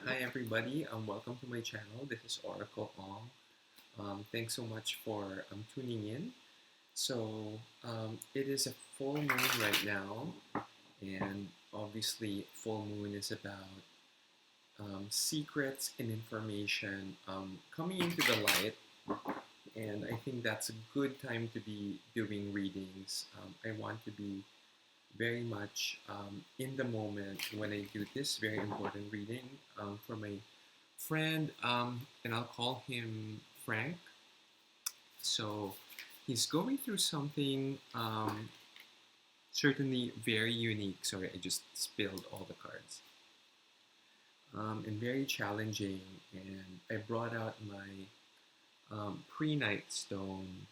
Hi everybody, welcome to my channel. This is Oracle Ong. Thanks so much for tuning in. It is a full moon right now, and obviously, full moon is about secrets and information coming into the light, and I think that's a good time to be doing readings. I want to be very much in the moment when I do this very important reading for my friend, and I'll call him Frank. So he's going through something certainly very unique. Sorry, I just spilled all the cards. And very challenging. And I brought out my pre-night stone,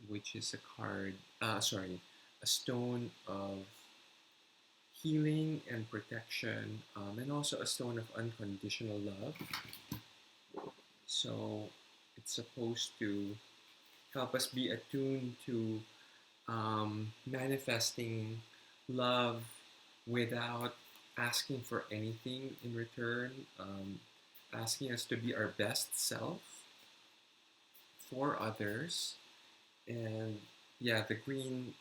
which is a stone of healing and protection, and also a stone of unconditional love. So it's supposed to help us be attuned to manifesting love without asking for anything in return, asking us to be our best self for others. And yeah, the green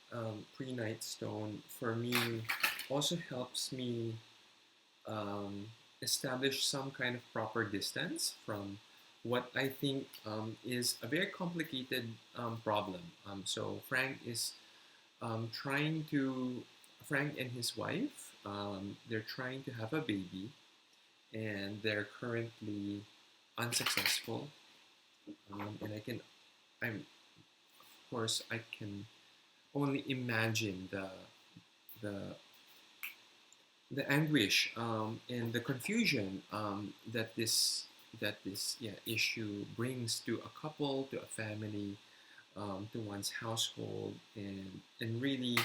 pre-night stone for me also helps me um, establish some kind of proper distance from what I think is a very complicated problem. So trying to Frank and his wife, they're trying to have a baby, and they're currently unsuccessful. And of course, I can only imagine the the anguish and the confusion that this issue brings to a couple, to a family, to one's household, and really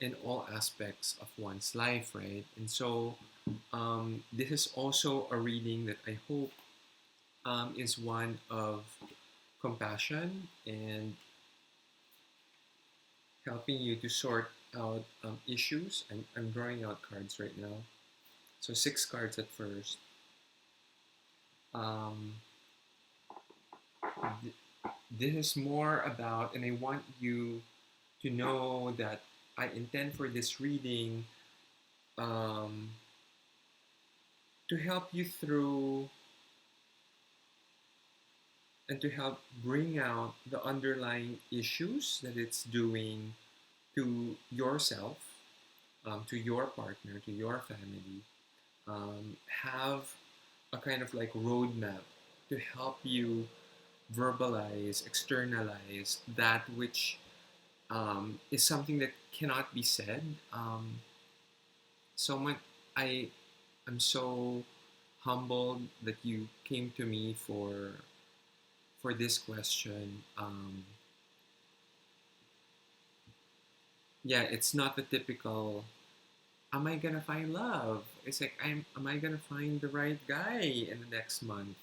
in all aspects of one's life, right? And so this is also a reading that I hope is one of compassion and helping you to sort out issues. I'm drawing out cards right now. So six cards at first. Um, th- this is more about, and I want you to know that I intend for this reading um, to help you through and to help bring out the underlying issues that it's doing to yourself, to your partner, to your family. Have a kind of like roadmap to help you verbalize, externalize that which is something that cannot be said. So much, I am so humbled that you came to me for this question. Yeah, it's not the typical. Am I gonna find love? It's like am I gonna find the right guy in the next month?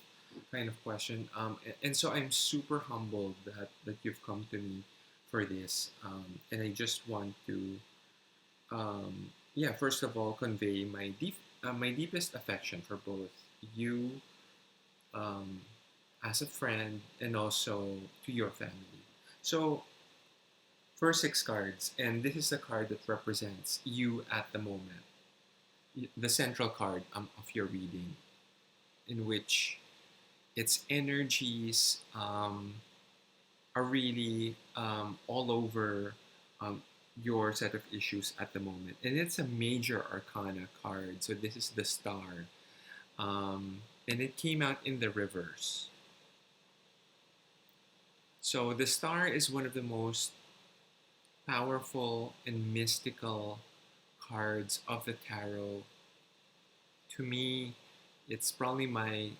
Kind of question. And so I'm super humbled that you've come to me for this. And I just want to, yeah, first of all, convey my deepest affection for both you, um, as a friend, and also to your family. So first six cards, and this is the card that represents you at the moment, the central card of your reading, in which its energies are really all over um, your set of issues at the moment. And it's a major arcana card. So this is the star. And it came out in the reverse. So the star is one of the most powerful and mystical cards of the tarot. To me, it's probably my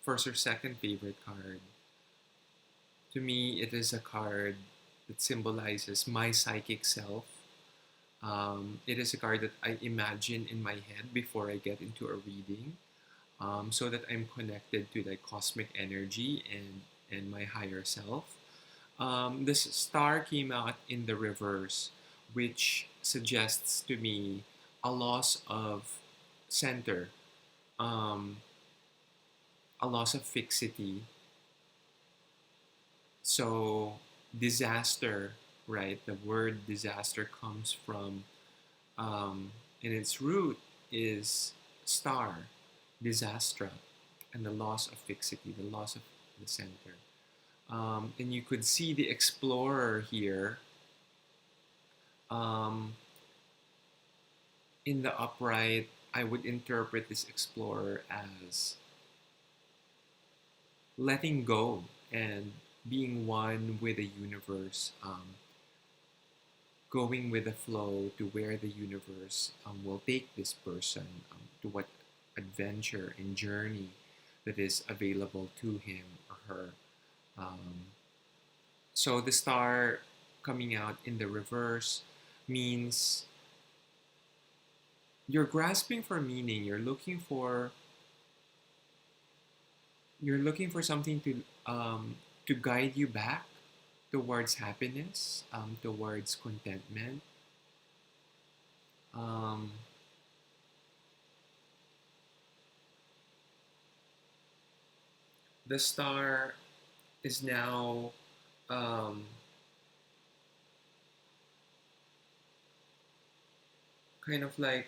first or second favorite card. To me, it is a card that symbolizes my psychic self. It is a card that I imagine in my head before I get into a reading, so that I'm connected to the cosmic energy and my higher self. This star came out in the reverse, which suggests to me a loss of center, um, a loss of fixity. So disaster, right? The word disaster comes from, in its root is star, disastra, and the loss of fixity, the loss of the center. And you could see the explorer here, um, in the upright. I would interpret this explorer as letting go and being one with the universe, going with the flow to where the universe will take this person, to what adventure and journey that is available to him or her. Um, so the star coming out in the reverse means you're grasping for meaning. You're looking for something to guide you back towards happiness, towards contentment. Um, the star is now, um, kind of like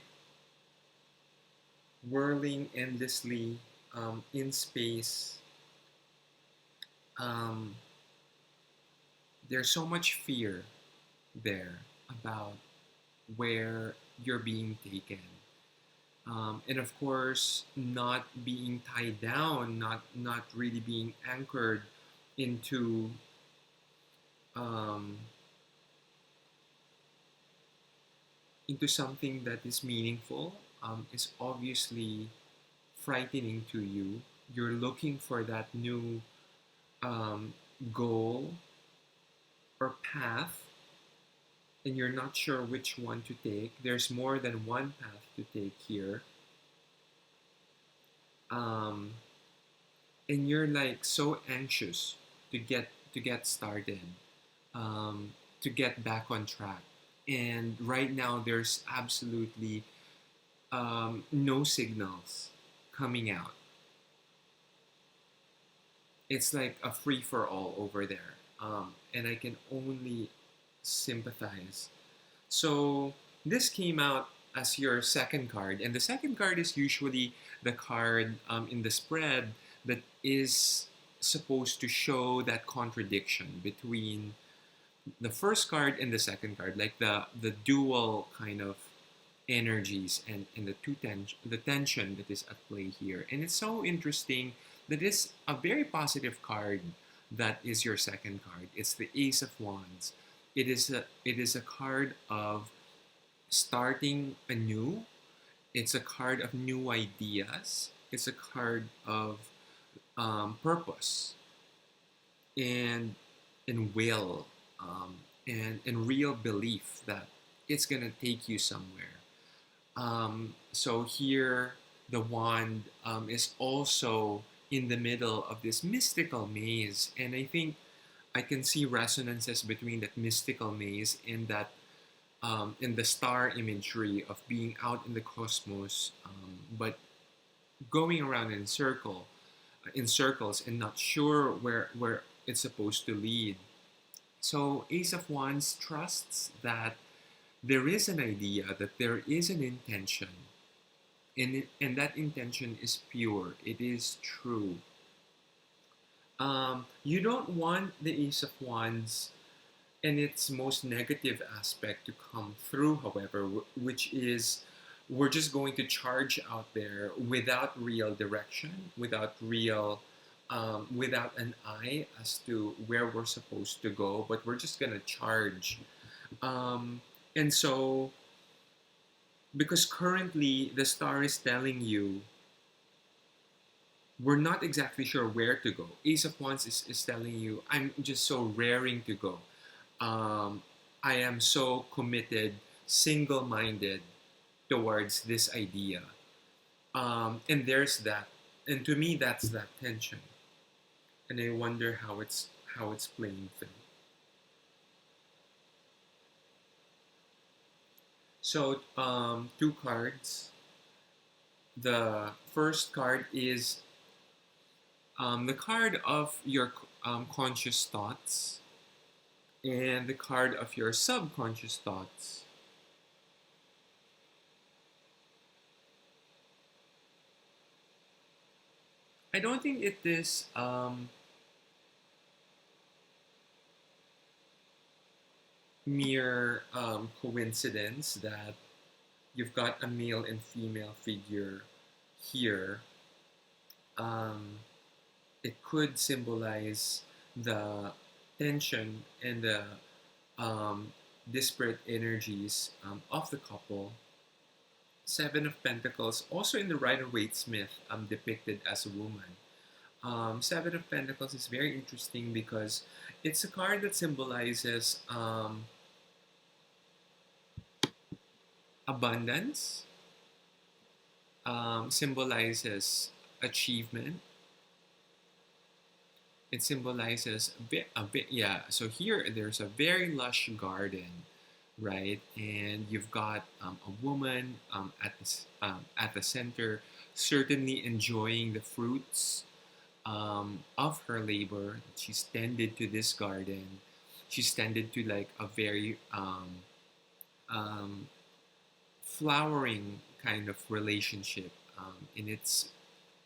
whirling endlessly, in space. Um, there's so much fear there about where you're being taken. And of course, not being tied down, not really being anchored into, um, something that is meaningful, is obviously frightening to you. You're looking for that new, um, goal or path, and you're not sure which one to take. There's more than one path to take here. Um, and you're like so anxious to get started, to get back on track. And right now, there's absolutely, no signals coming out. It's like a free for all over there, and I can only sympathize. So this came out as your second card, and the second card is usually the card, in the spread that is supposed to show that contradiction between the first card and the second card, like the dual kind of energies, and the tension that is at play here. And it's so interesting that it's a very positive card that is your second card. It's the Ace of Wands. It is a card of starting anew. It's a card of new ideas. It's a card of, purpose and will, and real belief that it's gonna take you somewhere. So here, the wand, is also in the middle of this mystical maze, and I think I can see resonances between that mystical maze and that, in the star imagery of being out in the cosmos, but going around in circles, and not sure where it's supposed to lead. So Ace of Wands trusts that there is an idea, that there is an intention, and that intention is pure. It is true. You don't want the Ace of Wands and its most negative aspect to come through, however, which is we're just going to charge out there without real direction, without an eye as to where we're supposed to go, but we're just gonna charge. Um, and so, because currently the star is telling you we're not exactly sure where to go. Ace of Wands is telling you, I'm just so raring to go. Um, I am so committed, single minded towards this idea. And there's that. And to me, that's that tension. And I wonder how it's playing through. So, two cards. The first card is the card of your conscious thoughts and the card of your subconscious thoughts. I don't think it is mere coincidence that you've got a male and female figure here. Um, it could symbolize the tension and the um, disparate energies of the couple. Seven of Pentacles, also in the Rider-Waite-Smith, depicted as a woman. Seven of Pentacles is very interesting because it's a card that symbolizes abundance, symbolizes achievement. It symbolizes yeah. So here, there's a very lush garden, right? And you've got a woman at the center, certainly enjoying the fruits of her labor. She's tended to this garden. She's tended to like a very um, flowering kind of relationship, and it's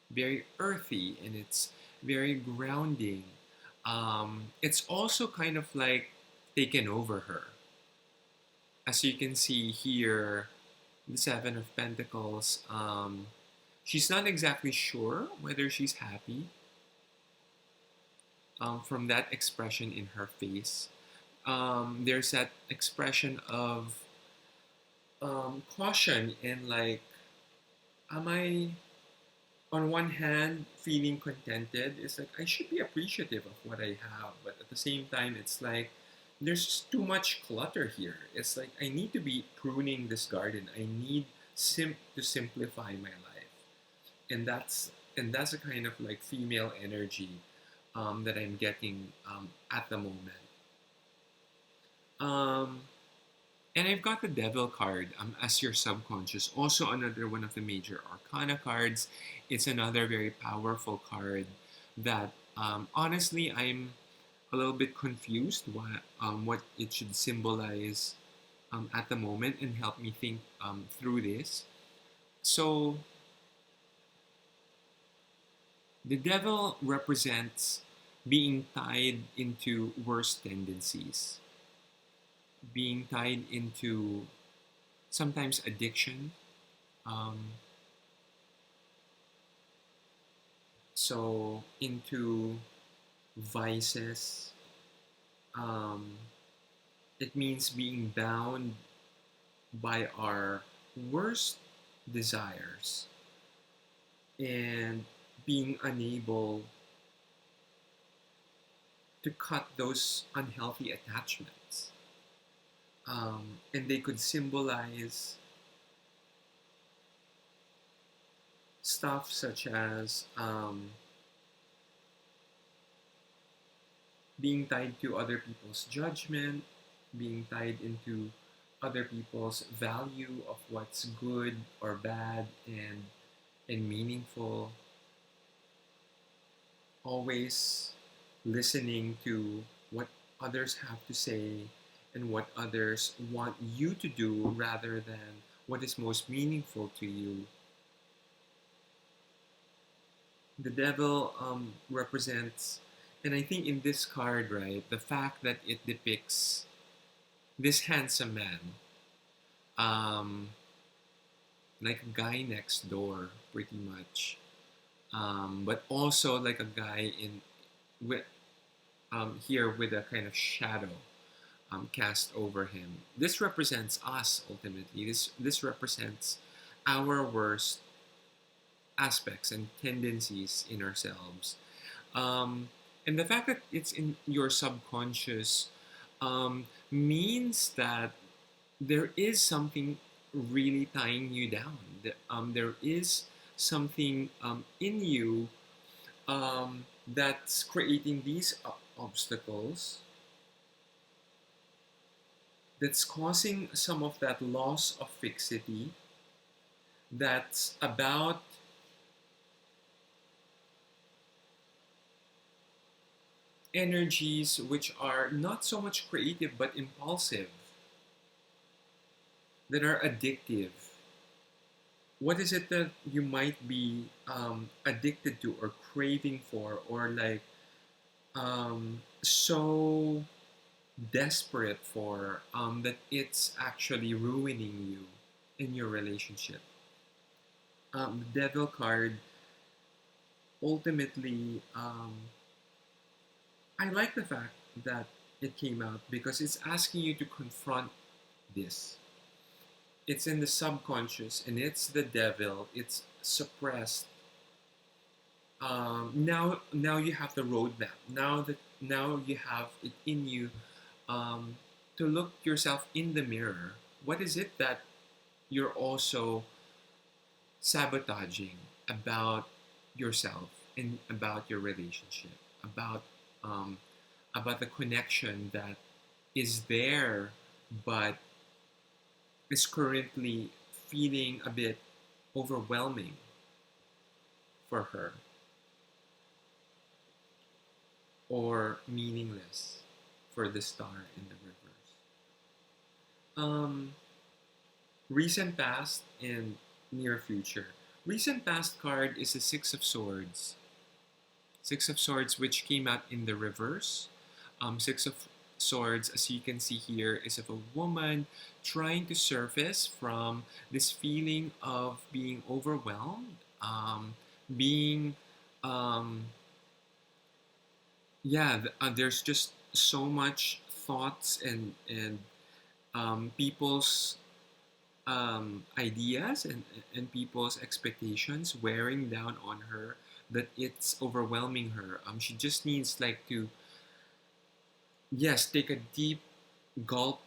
very earthy and it's very grounding. It's also kind of like taken over her. As you can see here, the Seven of Pentacles, she's not exactly sure whether she's happy from that expression in her face. There's that expression of caution and like, am I on one hand feeling contented? It's like I should be appreciative of what I have, but at the same time it's like there's just too much clutter here. It's like I need to be pruning this garden. I need to simplify my life. And that's a kind of like female energy that I'm getting at the moment. um, And I've got the Devil card as your subconscious, also another one of the major arcana cards. It's another very powerful card that honestly I'm a little bit confused what it should symbolize at the moment, and help me think through this. So the Devil represents being tied into worse tendencies, being tied into sometimes addiction. Um, so into vices. Um, it means being bound by our worst desires and being unable to cut those unhealthy attachments. And they could symbolize stuff such as being tied to other people's judgment, being tied into other people's value of what's good or bad and meaningful, always listening to what others have to say and what others want you to do rather than what is most meaningful to you. The devil represents, and I think in this card, right, the fact that it depicts this handsome man, um, like a guy next door, pretty much, but also like a guy in with here with a kind of shadow cast over him. This represents us ultimately. This represents our worst aspects and tendencies in ourselves. Um, and the fact that it's in your subconscious means that there is something really tying you down. There is something in you that's creating these obstacles, that's causing some of that loss of fixity, that's about energies which are not so much creative but impulsive, that are addictive. What is it that you might be addicted to or craving for, or like so desperate for, that it's actually ruining you in your relationship? The Devil card ultimately, I like the fact that it came out because it's asking you to confront this. It's in the subconscious and it's the devil. It's suppressed. Now you have the roadmap. Now you have it in you, um, to look yourself in the mirror. What is it that you're also sabotaging about yourself and about your relationship, about um, about the connection that is there, but is currently feeling a bit overwhelming for her or meaningless for the star in the reverse. Um, Recent past and near future. Recent past card is the Six of Swords. Six of Swords, which came out in the reverse. Six of Swords, as you can see here, is of a woman trying to surface from this feeling of being overwhelmed, being, um, yeah, there's just so much thoughts and people's ideas and people's expectations wearing down on her, that it's overwhelming her. She just needs like to, yes, take a deep gulp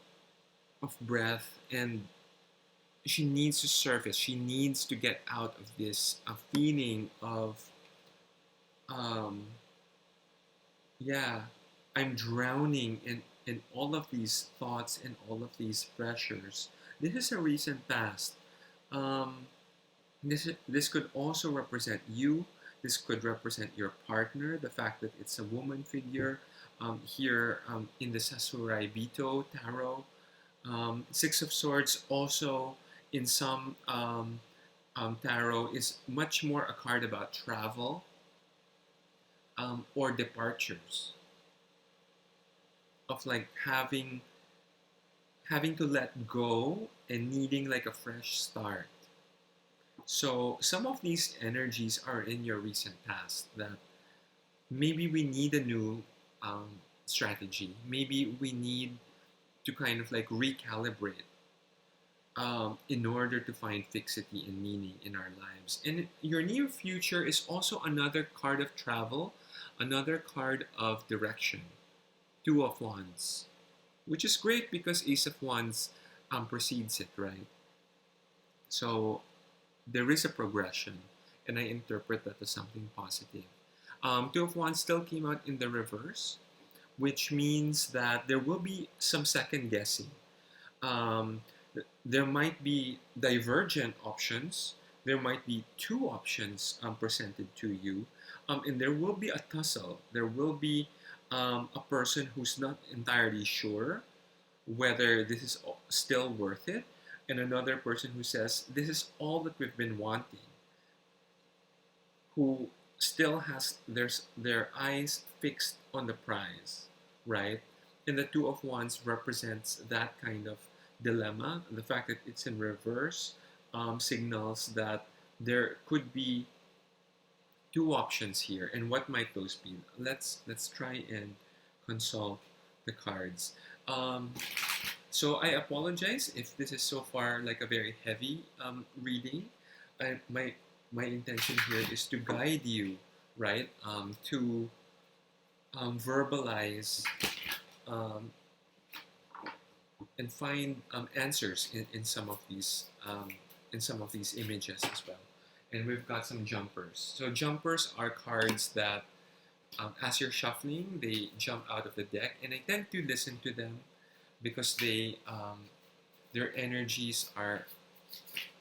of breath, and she needs to surface. She needs to get out of this feeling of, um, yeah, I'm drowning in all of these thoughts and all of these pressures. This is a recent past. Um, this could also represent you. This could represent your partner. The fact that it's a woman figure, here, in the Sasurai Bito tarot. Six of Swords also in some, tarot is much more a card about travel, or departures, of like having to let go and needing like a fresh start. So some of these energies are in your recent past, that maybe we need a new, um, strategy. Maybe we need to kind of like recalibrate, in order to find fixity and meaning in our lives. And your near future is also another card of travel, another card of direction. Two of Wands, which is great because Ace of Wands, precedes it, right? So there is a progression, and I interpret that as something positive. Two of Wands still came out in the reverse, which means that there will be some second guessing. Um, there might be divergent options. There might be two options, presented to you, and there will be a tussle. There will be, a person who's not entirely sure whether this is still worth it, and another person who says this is all that we've been wanting, who still has their eyes fixed on the prize, right? And the Two of Wands represents that kind of dilemma. The fact that it's in reverse, signals that there could be two options here. And what might those be? Let's try and consult the cards. Um, so I apologize if this is so far like a very heavy, reading. My intention here is to guide you, right, to, verbalize, um, and find, answers in some of these, images as well. And we've got some jumpers. So jumpers are cards that, as you're shuffling, they jump out of the deck, and I tend to listen to them because their energies are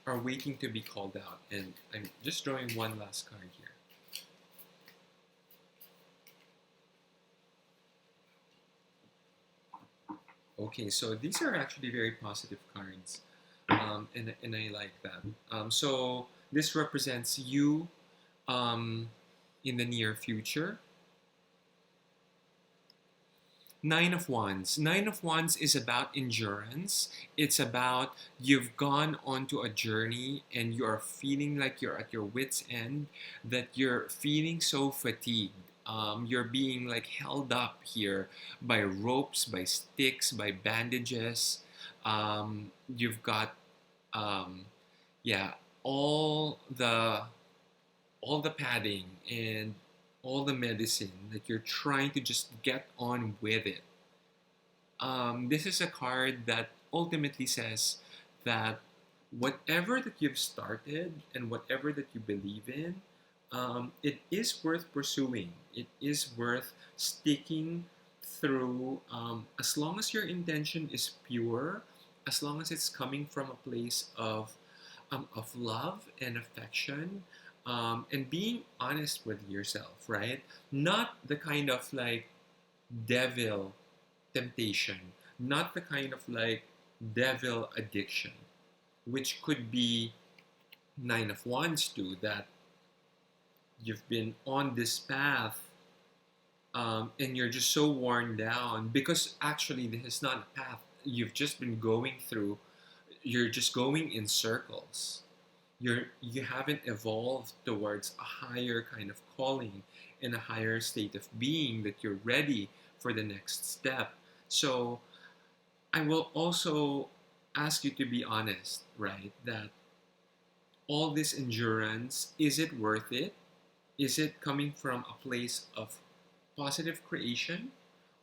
are waiting to be called out. And I'm just drawing one last card here. Okay, so these are actually very positive cards, and I like that. So this represents you um, in the near future. Nine of Wands. Nine of Wands is about endurance. It's about you've gone onto a journey and you are feeling like you're at your wits' end, that you're feeling so fatigued. You're being like held up here by ropes, by sticks, by bandages. You've got, um, yeah, all the all the padding and all the medicine that you're trying to just get on with it. This is a card that ultimately says that whatever that you've started and whatever that you believe in, it is worth pursuing. It is worth sticking through, as long as your intention is pure, as long as it's coming from a place of love and affection, and being honest with yourself, right? Not the kind of like devil temptation, not the kind of like devil addiction, which could be Nine of Wands too, that you've been on this path, and you're just so worn down because actually this is not a path you've just been going through. You're just going in circles. You haven't evolved towards a higher kind of calling and a higher state of being that you're ready for the next step. So I will also ask you to be honest, right? That all this endurance, is it worth it? Is it coming from a place of positive creation,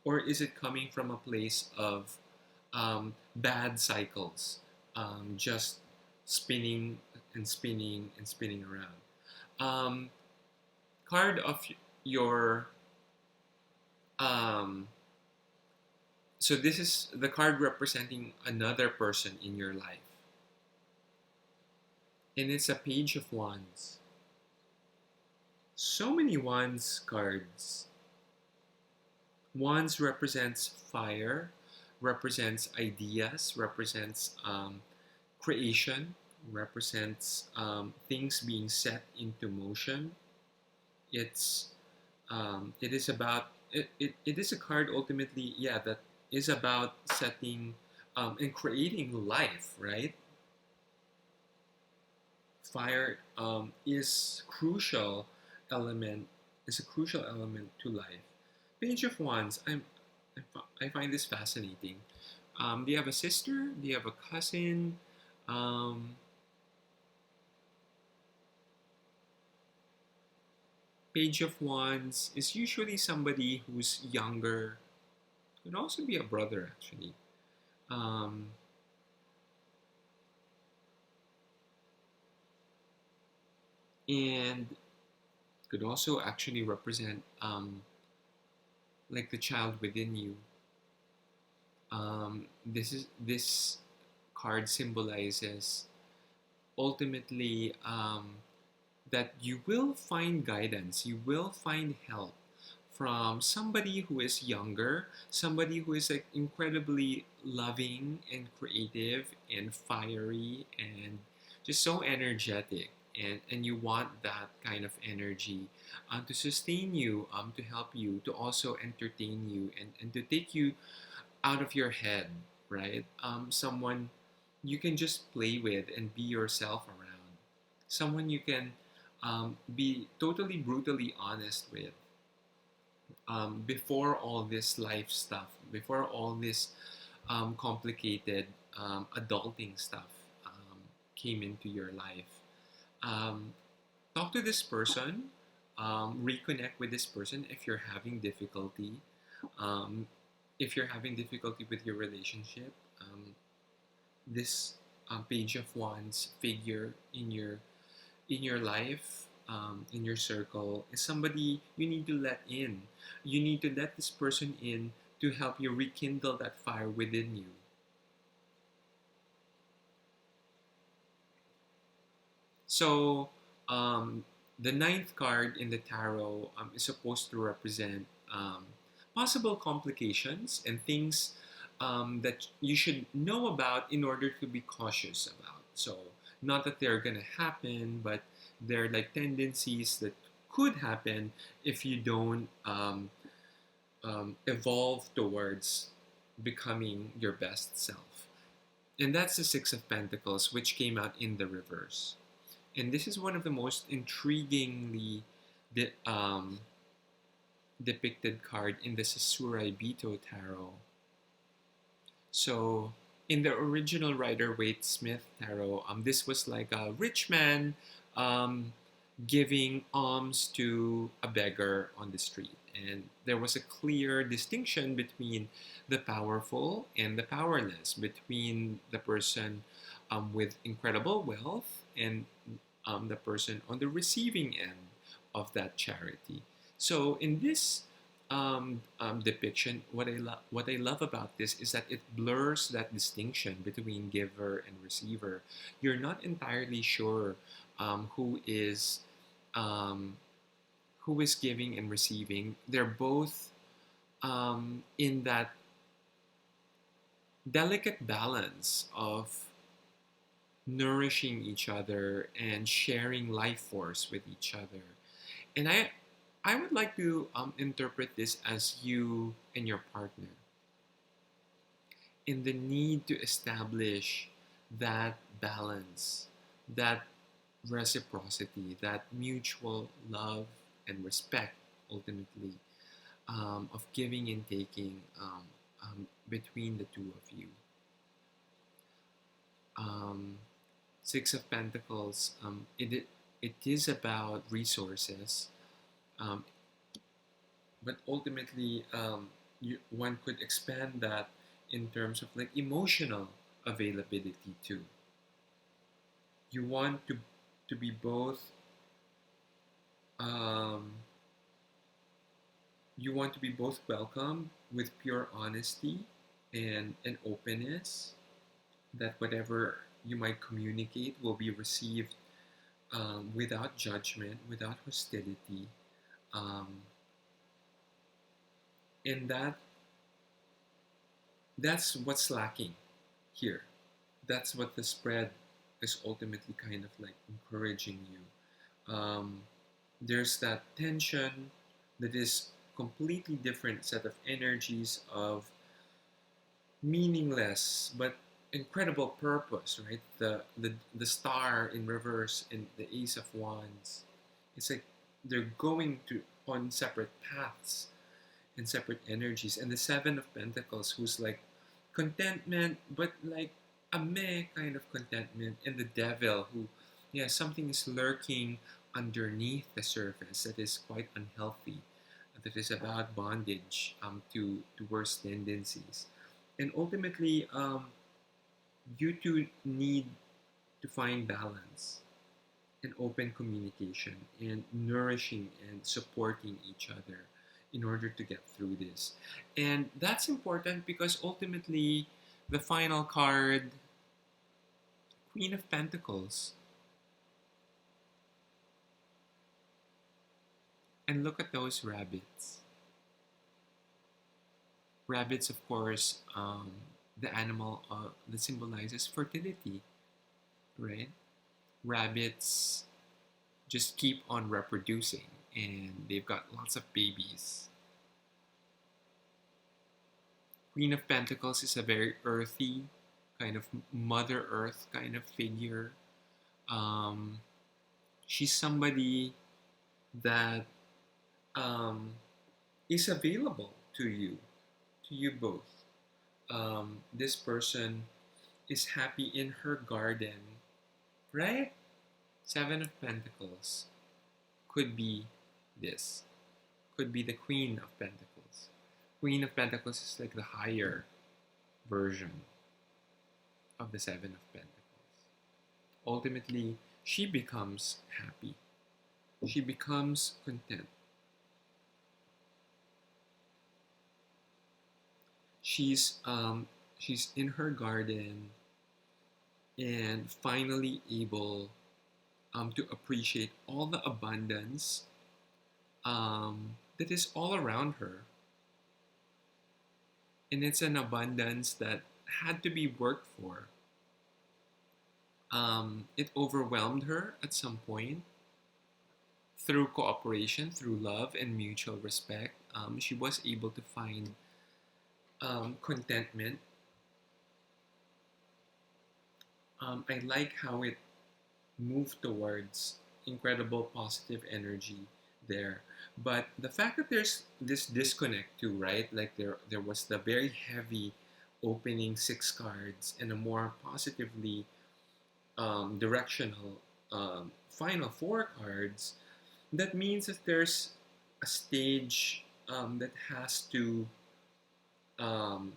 or is it coming from a place of bad cycles, just spinning and spinning and spinning around? Um, Card of your um, so this is the card representing another person in your life, and it's a Page of Wands. So many Wands cards. Wands represents fire, represents ideas, represents creation, represents things being set into motion. It's it is about it is a card ultimately, yeah, that is about setting and creating life, right? Fire element is a crucial element to life. Page of Wands. I find this fascinating. Do you have a sister? Do you have a cousin? Um, Page of Wands is usually somebody who's younger. Could also be a brother, actually. Um, and could also actually represent like the child within you. This card symbolizes ultimately that you will find guidance, you will find help from somebody who is younger, somebody who is like incredibly loving and creative and fiery and just so energetic. And you want that kind of energy to sustain you, to help you, to also entertain you, and to take you out of your head, right? Someone you can just play with and be yourself around. Someone you can be totally brutally honest with, before all this life stuff, before all this complicated adulting stuff came into your life. Um, Talk to this person, reconnect with this person if you're having difficulty. Um, if you're having difficulty with your relationship, this Page of Wands figure in your life, in your circle, is somebody you need to let in. You need to let this person in to help you rekindle that fire within you. So, um, the ninth card in the tarot is supposed to represent possible complications and things that you should know about in order to be cautious about. So, not that they're going to happen, but they're like tendencies that could happen if you don't evolve towards becoming your best self. And that's the Six of Pentacles, which came out in the reverse. And this is one of the most intriguingly de- um, depicted card in the Sasurai Bito Tarot. So, in the original Rider Waite Smith Tarot, this was like a rich man um, giving alms to a beggar on the street. And there was a clear distinction between the powerful and the powerless, between the person with incredible wealth and the person on the receiving end of that charity. So in this depiction, what I love about this is that it blurs that distinction between giver and receiver. You're not entirely sure who is um, who is giving and receiving. They're both in that delicate balance of nourishing each other and sharing life force with each other. And I would like to interpret this as you and your partner in the need to establish that balance, that reciprocity, that mutual love and respect, ultimately, of giving and taking between the two of you. Um, Six of Pentacles, it is about resources, um, but ultimately, one could expand that in terms of like emotional availability too. You want to be both. Um, you want to be both welcome with pure honesty and openness. That whatever you might communicate will be received without judgment, without hostility, um, and that's what's lacking here. That's what the spread is ultimately kind of like encouraging you. There's that tension that is completely different set of energies of meaningless but incredible purpose, right? The star in reverse in the Ace of Wands. It's like they're going to on separate paths and separate energies. And the Seven of Pentacles, who's like contentment, but like a meh kind of contentment. And the Devil, who, yeah, something is lurking underneath the surface that is quite unhealthy, that is about bondage to worse tendencies. And ultimately, you two need to find balance and open communication and nourishing and supporting each other in order to get through this. And that's important because ultimately, the final card, Queen of Pentacles, and look at those rabbits. Rabbits, of course, the animal that symbolizes fertility, right? Rabbits just keep on reproducing and they've got lots of babies. Queen of Pentacles is a very earthy, kind of Mother Earth kind of figure. Um, she's somebody that um, is available to you both. This person is happy in her garden, right? Seven of Pentacles could be this, could be the Queen of Pentacles. Queen of Pentacles is like the higher version of the Seven of Pentacles. Ultimately, she becomes happy. She becomes content. She's in her garden and finally able to appreciate all the abundance that is all around her. And it's an abundance that had to be worked for. It overwhelmed her at some point. Through cooperation, through love and mutual respect, she was able to find contentment. I like how it moved towards incredible positive energy there. But the fact that there's this disconnect too, right? Like there was the very heavy opening six cards and a more positively directional final four cards. That means that there's a stage that has to um,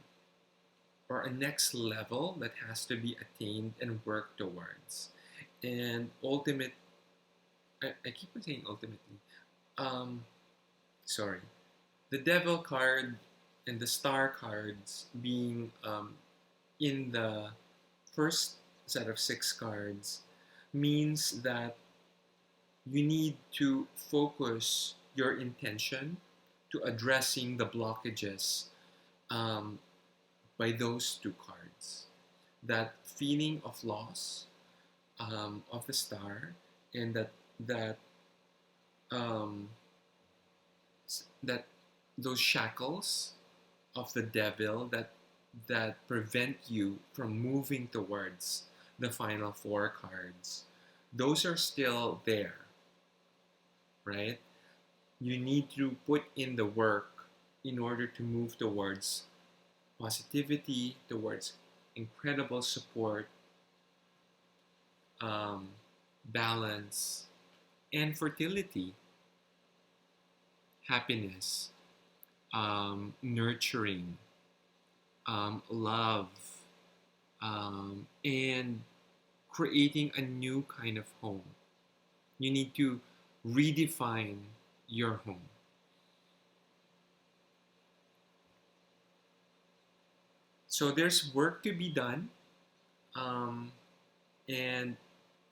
or a next level that has to be attained and worked towards. And I keep on saying ultimately. Um, sorry, the devil card and the star cards being in the first set of six cards means that you need to focus your intention to addressing the blockages um, by those two cards. That feeling of loss of the star, and that um, that those shackles of the devil that prevent you from moving towards the final four cards. Those are still there, right? You need to put in the work in order to move towards positivity, towards incredible support, um, balance, and fertility, happiness, nurturing, love, and creating a new kind of home. You need to redefine your home. So there's work to be done, um, and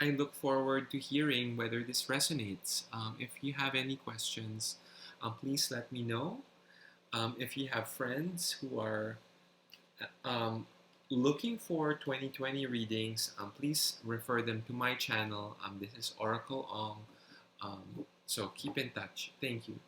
I look forward to hearing whether this resonates. If you have any questions, please let me know. If you have friends who are um, looking for 2020 readings, please refer them to my channel. This is Oracle Ong. So keep in touch. Thank you.